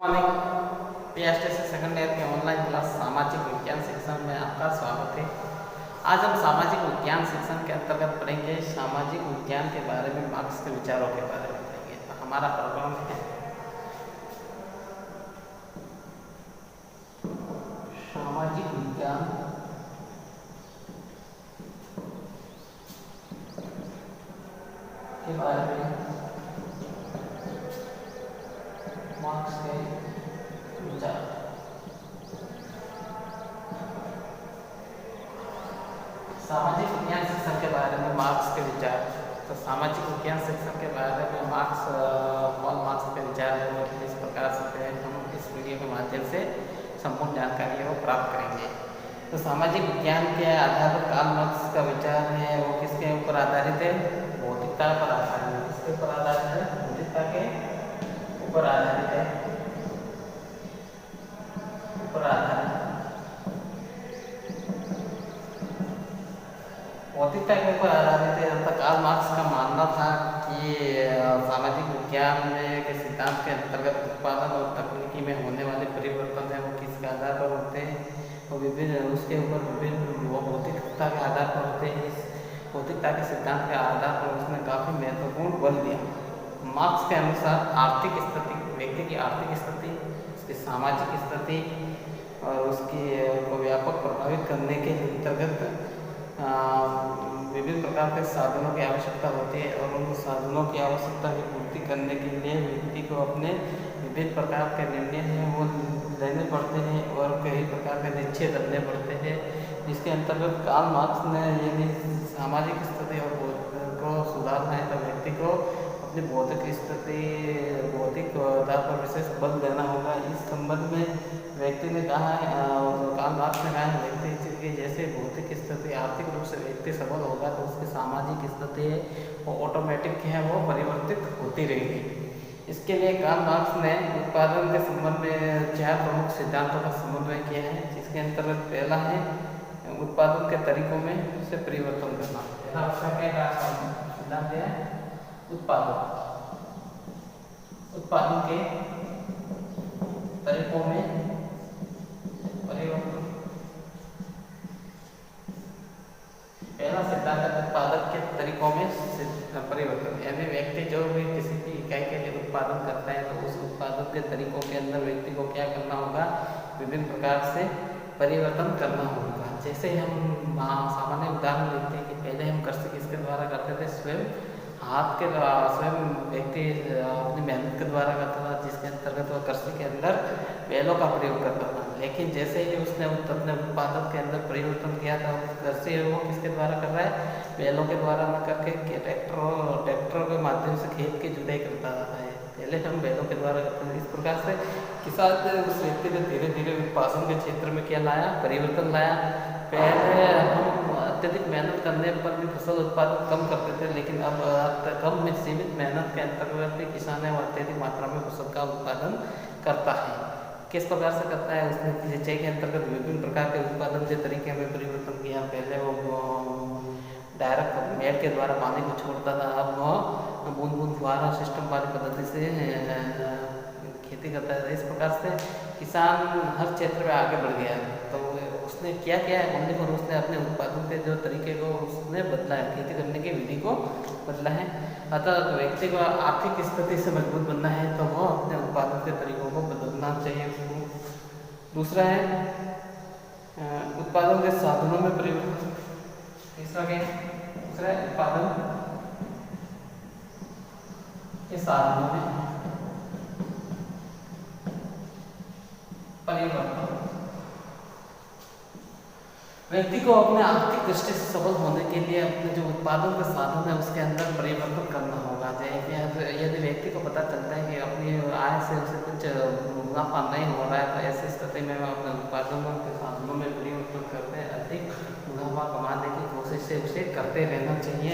PSTC second year के online class सामाजिक विज्ञान सेक्शन में आपका स्वागत है। आज हम सामाजिक विज्ञान सेक्शन के अंतर्गत पढ़ेंगे सामाजिक विज्ञान के बारे में, मार्क्स के विचारों के बारे में पढ़ेंगे। तो हमारा प्रोग्राम है सामाजिक विज्ञान के बारे में, मार्क्स के विचार। सामाजिक विज्ञान सेक्शन के बारे में मार्क्स के विचार। तो सामाजिक विज्ञान सेक्शन के बारे में मार्क्स कौन मार्क्स के विचार है वो इस प्रकार से हम इस वीडियो के माध्यम से संपूर्ण जानकारी को प्राप्त करेंगे। तो सामाजिक विज्ञान के आधार पर कार्ल मार्क्स का विचार है वो किसके ऊपर आधारित है? भौतिकता पर आधारित है। किसके ऊपर आधारित है? भौतिकता के ऊपर आधारित है। भौतिकता के ऊपर आधारित है। तथा कार्ल मार्क्स का मानना था कि सामाजिक विज्ञान के सिद्धांत के अंतर्गत उत्पादन और तकनीकी में होने वाले परिवर्तन है वो किसके आधार पर होते हैं? वो विभिन्न उसके ऊपर विभिन्न वो भौतिकता के आधार पर होते हैं। इस भौतिकता के सिद्धांत के आधार पर उसने काफ़ी महत्वपूर्ण बल दिया। मार्क्स के अनुसार आर्थिक स्थिति, व्यक्ति की आर्थिक स्थिति, उसकी सामाजिक स्थिति और उसकी को व्यापक प्रभावित करने के अंतर्गत विभिन्न प्रकार के साधनों की आवश्यकता होती है और उन साधनों की आवश्यकता की पूर्ति करने के लिए व्यक्ति को अपने विभिन्न प्रकार के निर्णय हैं वो लेने पड़ते हैं और कई प्रकार के निश्चय करने पड़ते हैं। जिसके अंतर्गत कार्ल मार्क्स ने यदि सामाजिक स्थिति और को सुधारना है तो व्यक्ति को अपनी भौतिक स्थिति, भौतिक आधार पर विशेष बल देना होगा। इस संबंध में व्यक्ति ने कहा है, कार्ल मार्क्स ने कहा है, व्यक्ति की जैसे भौतिक स्थिति, आर्थिक रूप से व्यक्ति सबल होगा तो उसकी सामाजिक स्थिति है वो ऑटोमेटिक है वो परिवर्तित होती रहेगी। इसके लिए कार्ल मार्क्स ने उत्पादन के संबंध में 4 प्रमुख सिद्धांतों का समन्वय किया है। जिसके अंतर्गत पहला है उत्पादन के तरीकों में से परिवर्तन करना। पहला उसका क्या सिद्धांत है? उत्पादन के तरीकों में परिवर्तन। पहला सिद्धांत है उत्पादन के तरीकों में परिवर्तन, यानी व्यक्ति जो भी किसी भी इकाई के लिए उत्पादन करता है तो उस उत्पादन के तरीकों के अंदर व्यक्ति को क्या करना होगा? विभिन्न प्रकार से परिवर्तन करना होगा। जैसे हम सामान्य उदाहरण लेते हैं कि पहले हम कृषि किसके द्वारा करते थे? स्वयं हाथ के द्वारा, स्वयं व्यक्ति अपनी मेहनत के द्वारा करता था, जिसके अंतर्गत वह कृषि के अंदर बैलों का प्रयोग करता था। लेकिन जैसे ही उसने अपने उत्पादन के अंदर परिवर्तन किया था, कृषि वो किसके द्वारा कर रहा है? बैलों के द्वारा न करके ट्रैक्टर के माध्यम से खेत की जुताई करता है। पहले हम बैलों के द्वारा करते हैं। इस प्रकार से किसान ने, उस व्यक्ति ने धीरे धीरे उत्पादन के क्षेत्र में क्या लाया? परिवर्तन लाया। पहले हम अत्यधिक मेहनत करने पर भी फसल उत्पादन कम करते थे, लेकिन अब कम में सीमित मेहनत के अंतर्गत भी किसान है वो अत्यधिक मात्रा में फसल का उत्पादन करता है। किस प्रकार से करता है? उसने सिंचाई के अंतर्गत विभिन्न प्रकार के उत्पादन के तरीके में परिवर्तन किया। पहले वो डायरेक्ट मेड़ के द्वारा पानी को छोड़ता था, अब वो बूंद बूंद फुहारा सिस्टम वाली पद्धति से खेती करता है। इस प्रकार से किसान हर क्षेत्र में आगे बढ़ गया। तो उसने क्या किया है? ओनली फॉर उसने अपने उत्पादन के जो तरीके को उसने बदला है, खेती करने की विधि को बदला है। अतः व्यक्ति को आर्थिक स्थिति से मजबूत बनना है तो वो अपने उत्पादन के तरीकों को बदलना चाहिए उसको। दूसरा है उत्पादन के साधनों में परिवर्तन। तीसरा क्या है? दूसरा है उत्पादन के साधनों में परिवर्तन। व्यक्ति को अपने आर्थिक दृष्टि से सबल होने के लिए अपने जो उत्पादन के साधन है उसके अंदर परिवर्तन करना होगा। यदि व्यक्ति को पता चलता है कि अपनी आय से उसे कुछ मुनाफा नहीं हो रहा है तो ऐसी स्थिति में वह अपने उत्पादनों के साधनों में परिवर्तन करते हैं। अधिक मुनाफा कमाने की कोशिश से उसे करते रहना चाहिए।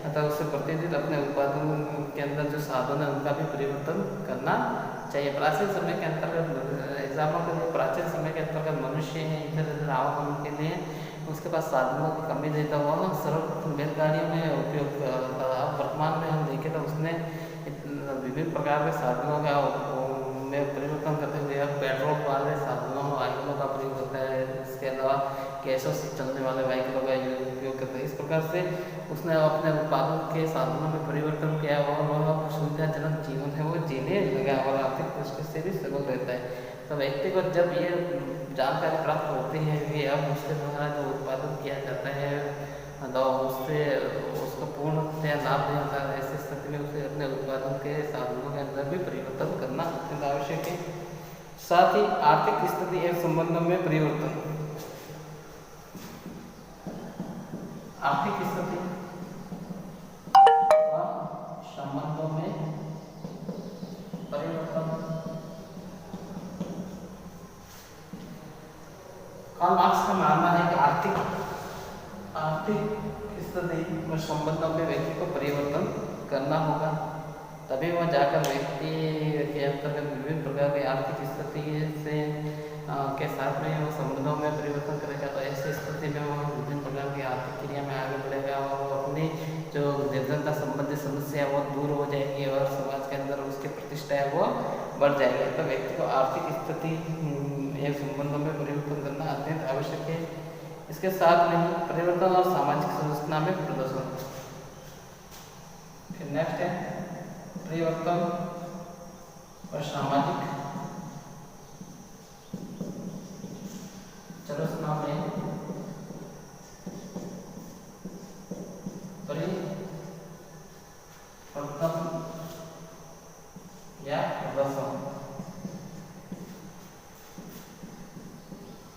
अतः उसे प्रतिदिन अपने उत्पादन के अंदर जो साधन है उनका भी परिवर्तन करना चाहिए। प्राचीन समय के अंतर्गत एग्जाम्पल के लिए, प्राचीन समय के अंतर्गत मनुष्य है इधर उधर आवागमन के लिए उसके पास साधनों की कमी नहीं था, वह सर्वप्रथम बैलगाड़ियों में उपयोग करता था। वर्तमान में हम देखें तो उसने विभिन्न प्रकार के साधनों का में परिवर्तन करते गैसों से चलने वाले व्हीकलों का उपयोग करता है। इस प्रकार से उसने अपने उत्पादन के साधनों में परिवर्तन किया और वह सुविधाजनक जीवन है वो जीने लगा और आर्थिक दृष्टि से भी सबल रहता है। तो व्यक्ति को जब ये जानकारी प्राप्त होती है कि अब उसके द्वारा जो उत्पादन किया जाता है तो उससे उसको पूर्णतया लाभ नहीं होता है, ऐसी स्थिति में उसे अपने उत्पादन के साधनों के अंदर भी परिवर्तन करना अत्यंत आवश्यक है। साथ ही आर्थिक स्थिति एवं संबंधों में परिवर्तन, आर्थिक स्थिति व संबंधों में परिवर्तन। कार्ल मार्क्स का मानना है कि आर्थिक स्थिति व संबंधों में व्यक्ति को परिवर्तन करना होगा, तभी वह जाकर व्यक्ति के अंतर्गत विभिन्न प्रकार की आर्थिक स्थिति से के साथ में वो संबंधों में परिवर्तन करेगा। तो ऐसी स्थिति में वह विभिन्न प्रकार की आर्थिक क्रिया में आगे बढ़ेगा और वो अपनी जो निर्धनता संबंधी समस्या वो दूर हो जाएगी और समाज के अंदर उसकी प्रतिष्ठा है वो बढ़ जाएगी। तो व्यक्ति को आर्थिक स्थिति या संबंधों में परिवर्तन करना अत्यंत आवश्यक है। इसके साथ में ही परिवर्तन और सामाजिक संरचना में प्रदर्शन। फिर नेक्स्ट है परिवर्तन और सामाजिक संरचना में परिवर्तन या प्रदर्शन।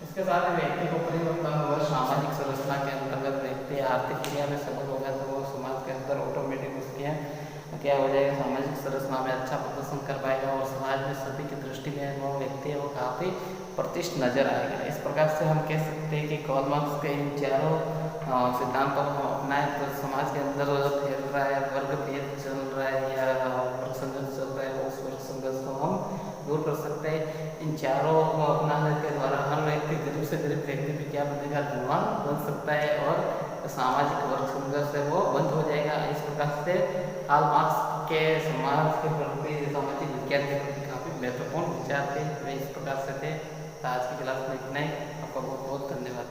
इसके साथ ही व्यक्ति को परिवर्तन और सामाजिक संरचना के अंतर्गत व्यक्ति आर्थिक क्रिया में सफल होगा तो वो समाज के अंदर ऑटोमेटिक उसके क्या हो जाएगा, सामाजिक संरचना में अच्छा प्रदर्शन कर पाएगा और समाज में सभी की दृष्टि में वो व्यक्ति वो काफ़ी प्रतिष्ठित नजर आएगा। इस प्रकार से हम कह सकते हैं कि कार्ल मार्क्स के इन चारों सिद्धांतों को अपनाएं तो समाज के अंदर फैल रहा है वर्ग भेद चल रहा है या वर्ग संघर्ष चल रहा है, उस वर्ग संघर्ष को हम दूर कर सकते हैं। इन चारों को अपनाने के द्वारा हर व्यक्ति गरीब से गरीब व्यक्ति भी क्या बनेगा, धनवान बन सकता है और सामाजिक वर्ग संघर्ष है वो बंद हो जाएगा। इस प्रकार से कार्ल मार्क्स के समाज के प्रति सामाजिक विज्ञान के प्रति काफ़ी महत्वपूर्ण विचार थे, वे इस प्रकार से थे। तो आज की क्लास में इतना ही, आपका बहुत बहुत धन्यवाद।